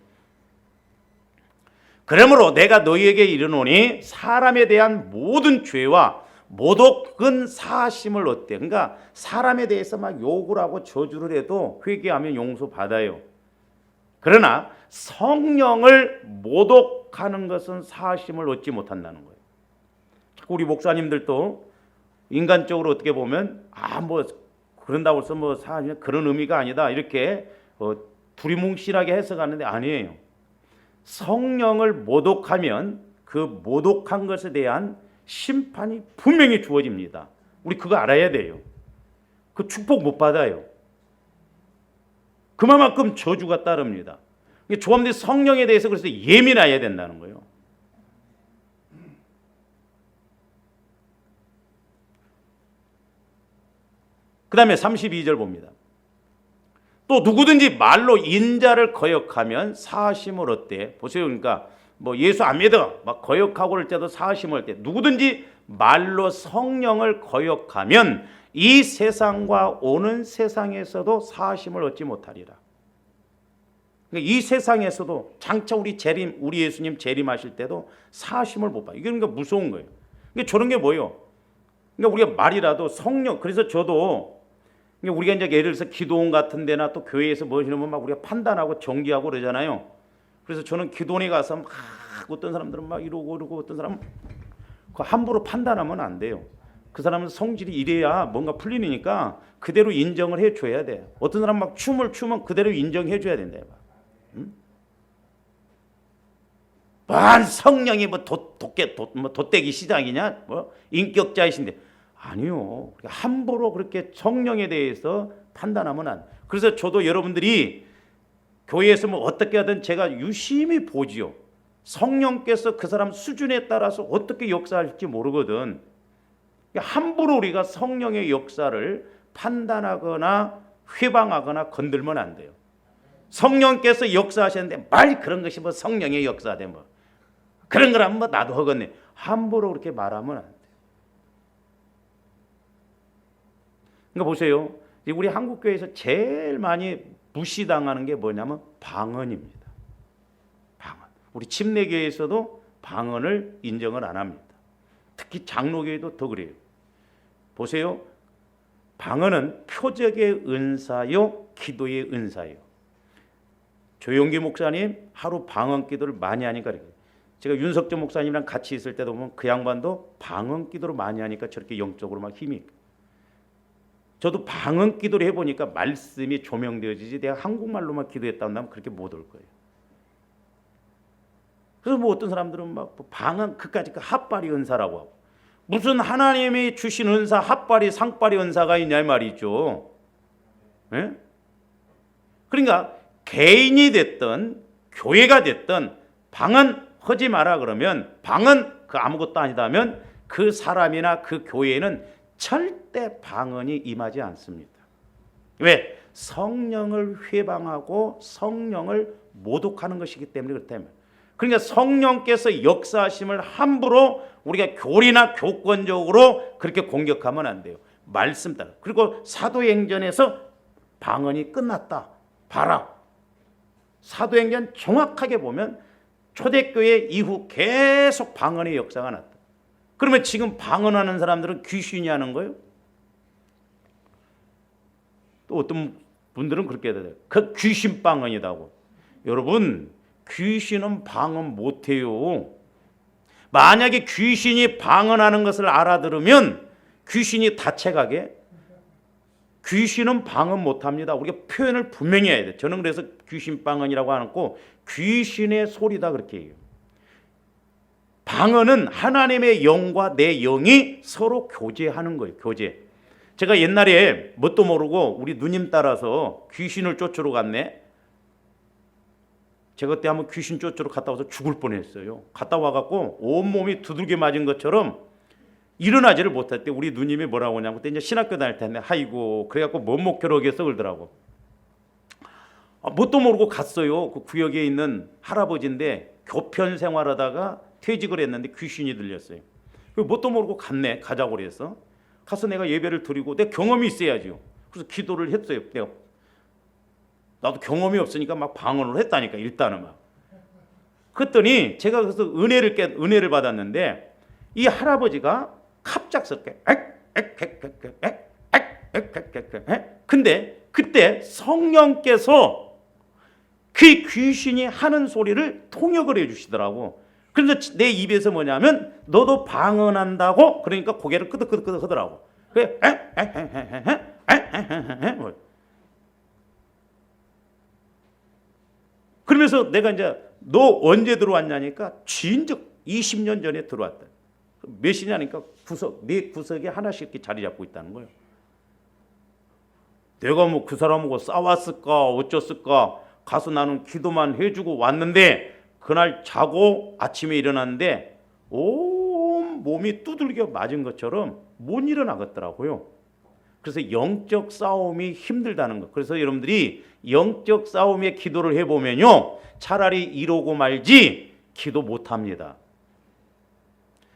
그러므로 내가 너희에게 이르노니 사람에 대한 모든 죄와 모독은 사하심을 얻대. 그러니까 사람에 대해서 막 욕을 하고 저주를 해도 회개하면 용서받아요. 그러나 성령을 모독하는 것은 사하심을 얻지 못한다는 거예요. 자꾸 우리 목사님들도 인간적으로 어떻게 보면 뭐 그런다고 해서 뭐 사하심 그런 의미가 아니다 이렇게 두리뭉실하게 해석하는데 아니에요. 성령을 모독하면 그 모독한 것에 대한 심판이 분명히 주어집니다. 우리 그거 알아야 돼요. 그 축복 못 받아요. 그만큼 저주가 따릅니다. 조합원들이 성령에 대해서 그래서 예민해야 된다는 거예요. 그 다음에 32절 봅니다. 또 누구든지 말로 인자를 거역하면 사하심을 얻대. 보세요. 그러니까 뭐 예수 안 믿어 막 거역하고 그럴 때도 사하심을 얻대. 누구든지 말로 성령을 거역하면 이 세상과 오는 세상에서도 사하심을 얻지 못하리라. 그러니까 이 세상에서도 장차 우리 예수님 재림하실 때도 사하심을 못 받아요. 이게 그러니까 무서운 거예요. 그러니까 저런 게 뭐예요? 그러니까 우리가 말이라도 성령, 그래서 저도 우리가 이제 예를 들어서 기도원 같은 데나 또 교회에서 뭐 이러면 막 우리가 판단하고 정기하고 그러잖아요. 그래서 저는 기도원에 가서 막 어떤 사람들은 막 이러고 어떤 사람은 함부로 판단하면 안 돼요. 그 사람은 성질이 이래야 뭔가 풀리니까 그대로 인정을 해줘야 돼요. 어떤 사람 막 춤을 추면 그대로 인정해줘야 된다. 성령이 뭐 돛대기 시작이냐? 뭐 인격자이신데 아니요. 함부로 그렇게 성령에 대해서 판단하면 안. 그래서 저도 여러분들이 교회에서 뭐 어떻게 하든 제가 유심히 보지요. 성령께서 그 사람 수준에 따라서 어떻게 역사할지 모르거든. 함부로 우리가 성령의 역사를 판단하거나 회방하거나 건들면 안 돼요. 성령께서 역사하셨는데 말 그런 것이 뭐 성령의 역사대 뭐 그런 거라면 뭐 나도 하겠네. 함부로 그렇게 말하면 안 돼요. 그러니까 보세요. 우리 한국교회에서 제일 많이 무시당하는 게 뭐냐면 방언입니다. 방언. 우리 침례교회에서도 방언을 인정을 안 합니다. 특히 장로교회도 더 그래요. 보세요. 방언은 표적의 은사요, 기도의 은사요. 조용기 목사님 하루 방언 기도를 많이 하니까 그래요. 제가 윤석전 목사님이랑 같이 있을 때도 보면 그 양반도 방언 기도를 많이 하니까 저렇게 영적으로 막 힘이. 저도 방언 기도를 해보니까 말씀이 조명되어지지 내가 한국말로만 기도했다 한다면 그렇게 못 올 거예요. 그래서 뭐 어떤 사람들은 막 방언 그까짓 그 핫바리 은사라고 하고 무슨 하나님이 주신 은사 핫바리 상바리 은사가 있냐 이 말이죠. 예? 그러니까 개인이 됐든 교회가 됐든 방언 하지 마라 그러면 방언 그 아무것도 아니다면 그 사람이나 그 교회에는 절대 방언이 임하지 않습니다. 왜? 성령을 회방하고 성령을 모독하는 것이기 때문에 그렇다면. 그러니까 성령께서 역사하심을 함부로 우리가 교리나 교권적으로 그렇게 공격하면 안 돼요. 말씀 따라. 그리고 사도행전에서 방언이 끝났다. 봐라. 사도행전 정확하게 보면 초대교회 이후 계속 방언의 역사가 났다. 그러면 지금 방언하는 사람들은 귀신이 하는 거예요? 또 어떤 분들은 그렇게 해야 돼요. 그 귀신 방언이다고. 여러분 귀신은 방언 못해요. 만약에 귀신이 방언하는 것을 알아들으면 귀신이 다채가게 귀신은 방언 못합니다. 우리가 표현을 분명히 해야 돼요. 저는 그래서 귀신 방언이라고 안 하고 귀신의 소리다 그렇게 해요. 방언은 하나님의 영과 내 영이 서로 교제하는 거예요. 교제. 제가 옛날에 뭣도 모르고 우리 누님 따라서 귀신을 쫓으러 갔네. 제가 그때 한번 귀신 쫓으러 갔다 와서 죽을 뻔했어요. 갔다 와갖고 온몸이 두들겨 맞은 것처럼 일어나지를 못할 때 우리 누님이 뭐라고 하냐면 그때 이제 신학교 다닐 텐데 아이고 그래갖고 못먹혀러겠어 그러더라고. 뭣도 모르고 갔어요. 그 구역에 있는 할아버지인데 교편 생활하다가 퇴직을 했는데 귀신이 들렸어요. 뭣도 모르고 갔네. 가자고 그래서 가서 내가 예배를 드리고 내 경험이 있어야죠. 그래서 기도를 했어요. 내가 나도 경험이 없으니까 막 방언을 했다니까 일단은 막. 그랬더니 제가 그래서 은혜를 받았는데 이 할아버지가 갑작스럽게 근데 그때 성령께서 그 귀신이 하는 소리를 통역을 해주시더라고. 그래서 내 입에서 뭐냐면 너도 방언한다고 그러니까 고개를 끄덕끄덕 하더라고. 그래 그러면서 내가 이제 너 언제 들어왔냐니까 진즉 20년 전에 들어왔다. 몇이냐니까 네 구석에 하나씩 이렇게 자리 잡고 있다는 거예요. 내가 뭐 그 사람하고 싸웠을까 어쩌을까 가서 나는 기도만 해주고 왔는데 그날 자고 아침에 일어났는데 온 몸이 두들겨 맞은 것처럼 못 일어나겠더라고요. 그래서 영적 싸움이 힘들다는 거. 그래서 여러분들이 영적 싸움에 기도를 해보면요 차라리 이러고 말지 기도 못합니다.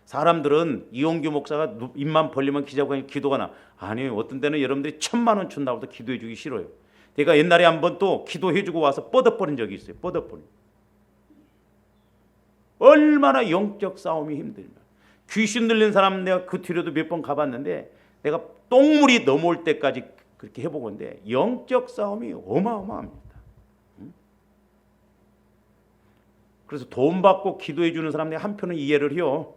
사람들은 이용규 목사가 입만 벌리면 기도가 나. 아니에요. 어떤 때는 여러분들이 1000,000원 준다고 해도 기도해 주기 싫어요. 내가 옛날에 한번 또 기도해 주고 와서 뻗어버린 적이 있어요. 뻗어버린. 얼마나 영적 싸움이 힘들면. 귀신 들린 사람 내가 그 뒤로도 몇 번 가봤는데 내가 똥물이 넘어올 때까지 그렇게 해보건데 영적 싸움이 어마어마합니다. 그래서 돈 받고 기도해 주는 사람 내가 한편은 이해를 해요.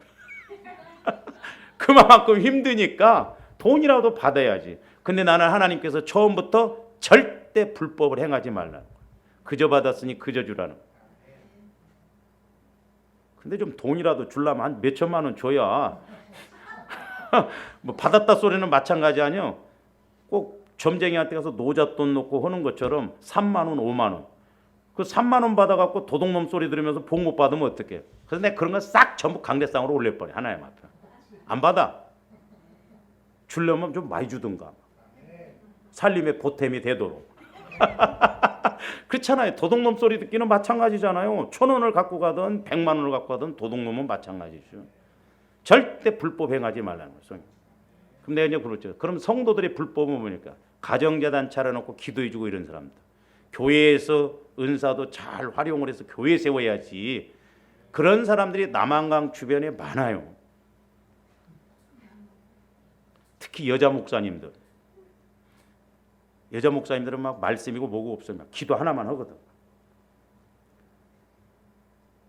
그만큼 힘드니까 돈이라도 받아야지. 근데 나는 하나님께서 처음부터 절대 불법을 행하지 말라는 거예요. 그저 받았으니 그저 주라는 거예요. 근데 좀 돈이라도 주려면 한 몇 천만 원 줘야 뭐 받았다 소리는 마찬가지 아니요. 꼭 점쟁이한테 가서 노잣돈 놓고 하는 것처럼 3만 원, 5만 원. 그 3만 원 받아갖고 도둑놈 소리 들으면서 복 못 받으면 어떡해? 그래서 내가 그런 거 싹 전부 강대상으로 올려버려. 하나님 앞에. 안 받아. 주려면 좀 많이 주든가. 살림의 보탬이 되도록. 그렇잖아요. 도둑놈 소리 듣기는 마찬가지잖아요. 1,000원을 갖고 가든 100만 원을 갖고 가든 도둑놈은 마찬가지죠. 절대 불법 행하지 말라는 거죠. 그럼 내가 이제 그렇죠. 그럼 성도들의 불법은 뭐니까? 가정재단 차려놓고 기도해주고 이런 사람들. 교회에서 은사도 잘 활용을 해서 교회 세워야지. 그런 사람들이 남한강 주변에 많아요. 특히 여자 목사님들. 여자 목사님들은 막 말씀이고 뭐고 없으면 기도 하나만 하거든.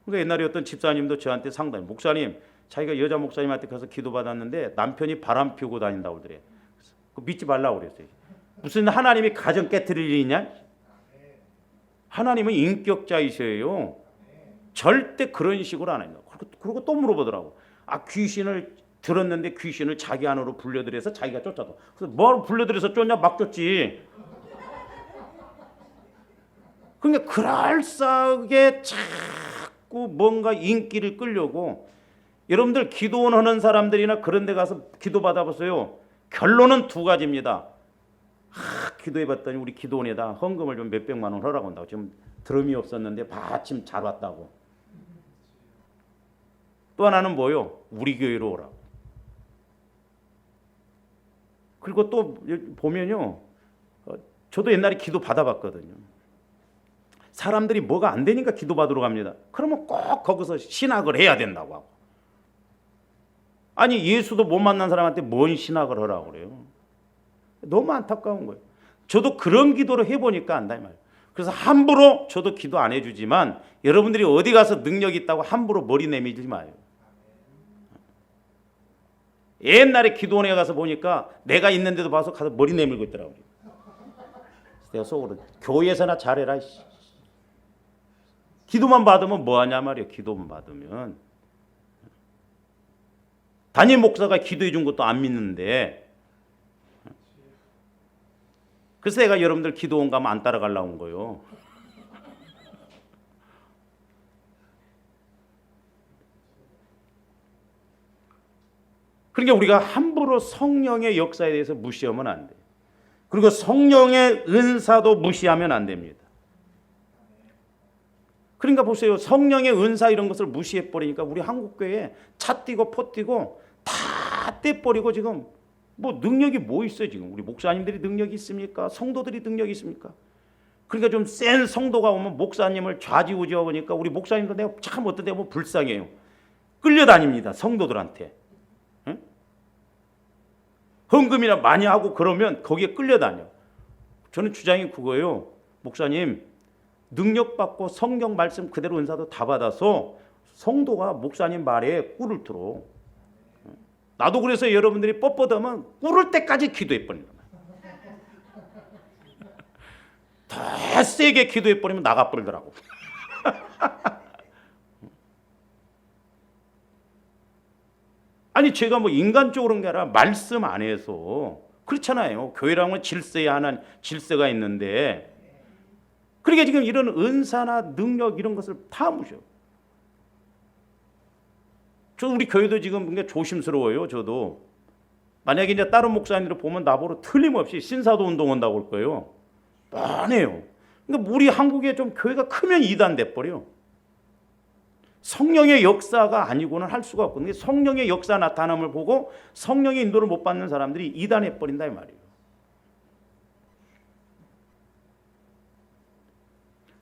그러니까 옛날에 어떤 집사님도 저한테 상담해. 목사님, 자기가 여자 목사님한테 가서 기도받았는데 남편이 바람 피우고 다닌다고 그래. 믿지 말라고 그랬어요. 무슨 하나님이 가정 깨트릴 일이냐? 하나님은 인격자이셔요. 절대 그런 식으로 안 합니다. 그리고 또 물어보더라고. 아, 귀신을 들었는데 귀신을 자기 안으로 불려들여서 자기가 쫓아도. 그래서 뭐하러 불려들여서 쫓냐? 막 쫓지. 그러니까 그럴싸하게 자꾸 뭔가 인기를 끌려고. 여러분들 기도원 하는 사람들이나 그런 데 가서 기도 받아보세요. 결론은 두 가지입니다. 기도해봤더니 우리 기도원에다 헌금을 좀 몇백만 원 하라고 한다고. 지금 드럼이 없었는데 마침 잘 왔다고. 또 하나는 뭐요? 우리 교회로 오라고. 그리고 또 보면요. 저도 옛날에 기도 받아봤거든요. 사람들이 뭐가 안 되니까 기도 받으러 갑니다. 그러면 꼭 거기서 신학을 해야 된다고 하고. 아니 예수도 못 만난 사람한테 뭔 신학을 하라고 그래요. 너무 안타까운 거예요. 저도 그런 기도를 해보니까 안다 이 말이에요. 그래서 함부로 저도 기도 안 해주지만 여러분들이 어디 가서 능력 있다고 함부로 머리 내밀지 마요. 옛날에 기도원에 가서 보니까 내가 있는데도 봐서 가서 머리 내밀고 있더라고요. 내가 속으로 교회에서나 잘해라. 기도만 받으면 뭐하냐 말이에요. 기도만 받으면. 담임 목사가 기도해 준 것도 안 믿는데. 그래서 내가 여러분들 기도원 가면 안 따라가려고 온 거예요. 그러니까 우리가 함부로 성령의 역사에 대해서 무시하면 안 돼요. 그리고 성령의 은사도 무시하면 안 됩니다. 그러니까 보세요. 성령의 은사 이런 것을 무시해버리니까 우리 한국교회에 차 띄고 포 띄고 다 떼버리고 지금 뭐 능력이 뭐 있어요 지금. 우리 목사님들이 능력이 있습니까? 성도들이 능력이 있습니까? 그러니까 좀 센 성도가 오면 목사님을 좌지우지하고 보니까 우리 목사님도 내가 참 어떤 데 보면 불쌍해요. 끌려다닙니다. 성도들한테. 응? 헌금이나 많이 하고 그러면 거기에 끌려다녀. 저는 주장이 그거예요. 목사님 능력 받고 성경 말씀 그대로 은사도 다 받아서 성도가 목사님 말에 꿀을 들어. 나도 그래서 여러분들이 뻣뻣하면 꿀을 때까지 기도해버린다. 더 세게 기도해버리면 나가버리더라고. 아니 제가 뭐 인간적으로 그런 게 아니라 말씀 안에서 그렇잖아요. 교회라면 질서야 하는 질서가 있는데 그러니까 지금 이런 은사나 능력 이런 것을 다 무셔. 저 우리 교회도 지금 굉장히 조심스러워요. 저도 만약에 이제 다른 목사님들 보면 나보고 틀림없이 신사도 운동 온다고 할 거예요. 뻔해요. 그러니까 우리 한국에 좀 교회가 크면 이단 돼버려. 성령의 역사가 아니고는 할 수가 없거든요. 성령의 역사 나타남을 보고 성령의 인도를 못 받는 사람들이 이단해 버린다 이 말이에요.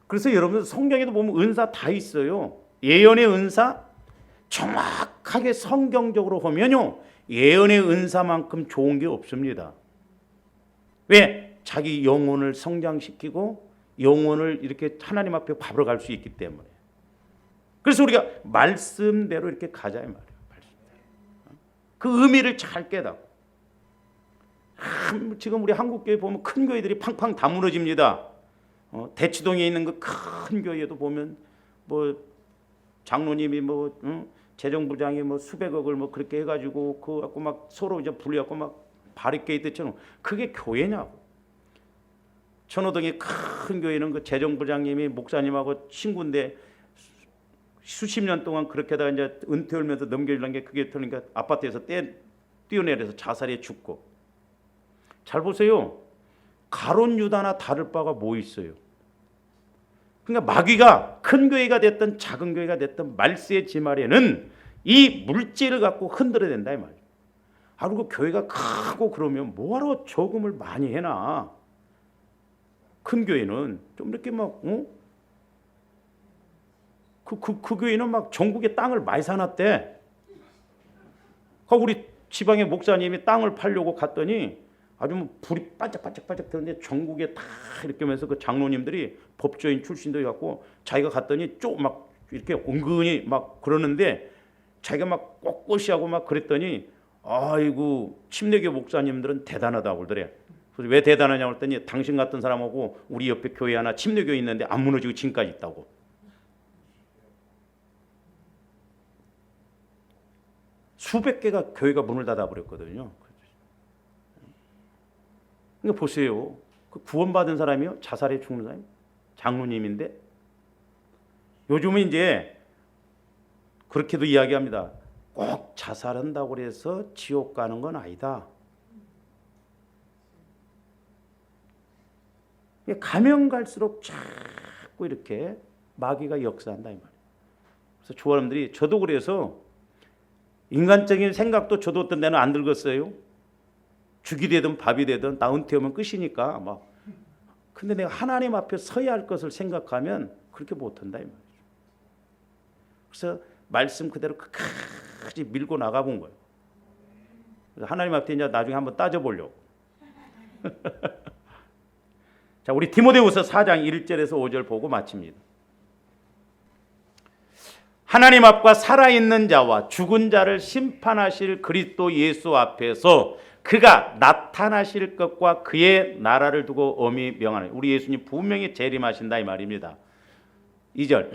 그래서 여러분 성경에도 보면 은사 다 있어요. 예언의 은사 정확하게 성경적으로 보면요. 예언의 은사만큼 좋은 게 없습니다. 왜? 자기 영혼을 성장시키고 영혼을 이렇게 하나님 앞에 밥으로 갈 수 있기 때문에. 그래서 우리가 말씀대로 이렇게 가자 이 말이에요. 그 의미를 잘 깨닫고. 지금 우리 한국교회 보면 큰 교회들이 팡팡 다 무너집니다. 대치동에 있는 그 큰 교회도 보면 뭐 장로님이 뭐 재정부장이 뭐 수백억을 뭐 그렇게 해가지고 그 갖고 막 서로 이제 불려갖고 막 바리케이드처럼 그게 교회냐고. 천호동의 큰 교회는 그 재정부장님이 목사님하고 친구인데 수십 년 동안 그렇게 하다가 이제 은퇴 울면서 넘겨주려는 게 그게 그러니까 아파트에서 뛰어내려서 자살해 죽고. 잘 보세요. 가론 유다나 다를 바가 뭐 있어요? 그러니까 마귀가 큰 교회가 됐든 작은 교회가 됐든 말세의 지말에는 이 물질을 갖고 흔들어야 된다 이 말이에요. 그리고 교회가 크고 그러면 뭐하러 저금을 많이 해놔? 큰 교회는 좀 이렇게 막 그 교회는 막 전국에 땅을 많이 사놨대. 우리 지방의 목사님이 땅을 팔려고 갔더니 아주 뭐 불이 반짝반짝반짝 드는데 전국에 다 이렇게 하면서 그 장로님들이 법조인 출신도 갖고 자기가 갔더니 좀 막 이렇게 은근히 막 그러는데 자기가 막 꼿꼿이 하고 막 그랬더니 아이고 침례교 목사님들은 대단하다고 그러더래. 그래서 왜 대단하냐고 했더니 당신 같은 사람하고 우리 옆에 교회 하나 침례교 있는데 안 무너지고 지금까지 있다고. 수백 개가 교회가 문을 닫아버렸거든요. 그러니까 보세요. 그 구원받은 사람이요, 자살해 죽는 사람이 장로님인데 요즘은 이제 그렇게도 이야기합니다. 꼭 자살한다고 해서 지옥 가는 건 아니다. 가면 갈수록 자꾸 이렇게 마귀가 역사한다 이 말이에요. 그래서 조아람들이 저도 그래서 인간적인 생각도 저도 어떤 데는 안 들었어요. 죽이 되든 밥이 되든 나 은퇴하면 끝이니까 막. 근데 내가 하나님 앞에 서야 할 것을 생각하면 그렇게 못한다 이 말이죠. 그래서 말씀 그대로 끝까지 밀고 나가본 거예요. 그래서 하나님 앞에 이제 나중에 한번 따져보려고. 자, 우리 디모데후서 4장 1절에서 5절 보고 마칩니다. 하나님 앞과 살아있는 자와 죽은 자를 심판하실 그리스도 예수 앞에서 그가 나타나실 것과 그의 나라를 두고 엄히 명하노니. 우리 예수님 분명히 재림하신다 이 말입니다. 2절.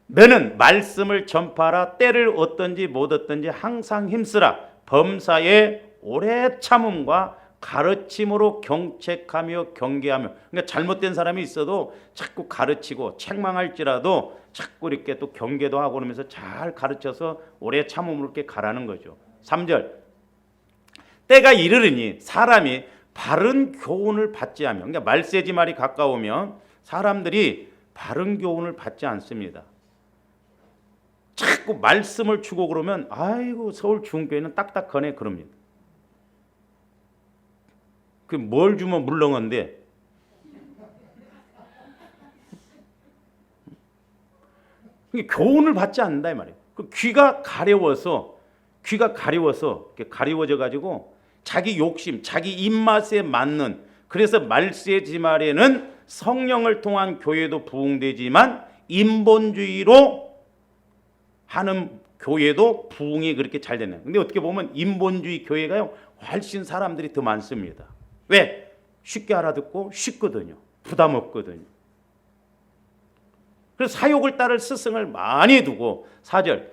너는 말씀을 전파하라. 때를 얻든지 못 얻든지 항상 힘쓰라. 범사에 오래 참음과 가르침으로 경책하며 경계하며. 그러니까 잘못된 사람이 있어도 자꾸 가르치고 책망할지라도 자꾸 이렇게 또 경계도 하고 그러면서 잘 가르쳐서 오래 참음으로 이렇게 가라는 거죠. 3절. 때가 이르르니 사람이 바른 교훈을 받지 않으면, 그러니까 말세지 말이 가까우면 사람들이 바른 교훈을 받지 않습니다. 자꾸 말씀을 주고 그러면 아이고 서울 중교회는 딱딱하네 그럽니다. 그 뭘 주면 물렁한데 교훈을 받지 않는다 이 말이에요. 그 귀가 가려워서 이렇게 가리워져 가지고 자기 욕심, 자기 입맛에 맞는, 그래서 말세지 말에는 성령을 통한 교회도 부흥되지만 인본주의로 하는 교회도 부흥이 그렇게 잘 되는. 근데 어떻게 보면 인본주의 교회가요 훨씬 사람들이 더 많습니다. 왜? 쉽게 알아듣고 쉽거든요. 부담 없거든요. 그래서 사욕을 따를 스승을 많이 두고. 4절.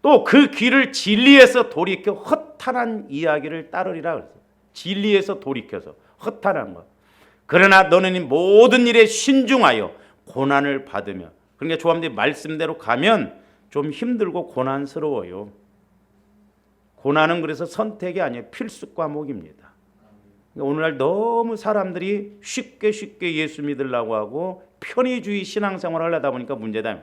또 그 귀를 진리에서 돌이켜 허탄한 이야기를 따르리라 그랬어요. 진리에서 돌이켜서 허탄한 것. 그러나 너는 이 모든 일에 신중하여 고난을 받으며. 그러니까 조합님 말씀대로 가면 좀 힘들고 고난스러워요. 고난은 그래서 선택이 아니에요. 필수 과목입니다. 그러니까 오늘날 너무 사람들이 쉽게 예수 믿으려고 하고 편의주의 신앙생활을 하려다 보니까 문제다.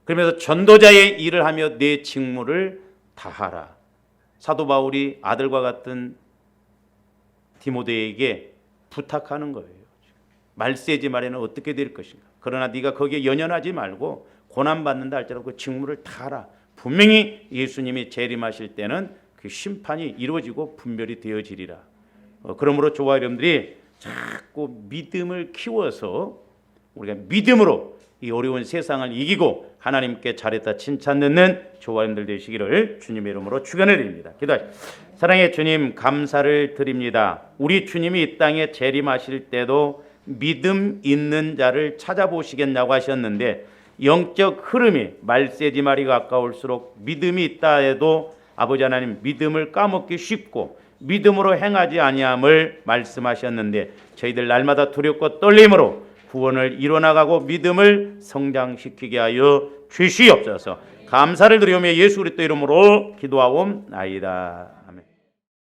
그러면서 전도자의 일을 하며 내 직무를 다하라. 사도 바울이 아들과 같은 디모데에게 부탁하는 거예요. 말세지 말에는 어떻게 될 것인가. 그러나 네가 거기에 연연하지 말고 고난받는다 할지라도 그 직무를 다하라. 분명히 예수님이 재림하실 때는 그 심판이 이루어지고 분별이 되어지리라. 그러므로 조화 여러분들이 자꾸 믿음을 키워서 우리가 믿음으로 이 어려운 세상을 이기고 하나님께 잘했다 칭찬 듣는 조화님들 되시기를 주님의 이름으로 축원을 드립니다. 기도하십시오. 사랑의 주님 감사를 드립니다. 우리 주님이 이 땅에 재림하실 때도 믿음 있는 자를 찾아보시겠냐고 하셨는데 영적 흐름이 말세지말이 가까울수록 믿음이 있다 해도 아버지 하나님 믿음을 까먹기 쉽고 믿음으로 행하지 아니함을 말씀하셨는데 저희들 날마다 두렵고 떨림으로 구원을 이뤄나가고 믿음을 성장시키게 하여 주시옵소서. 감사를 드리오며 예수 그리스도 이름으로 기도하옵나이다.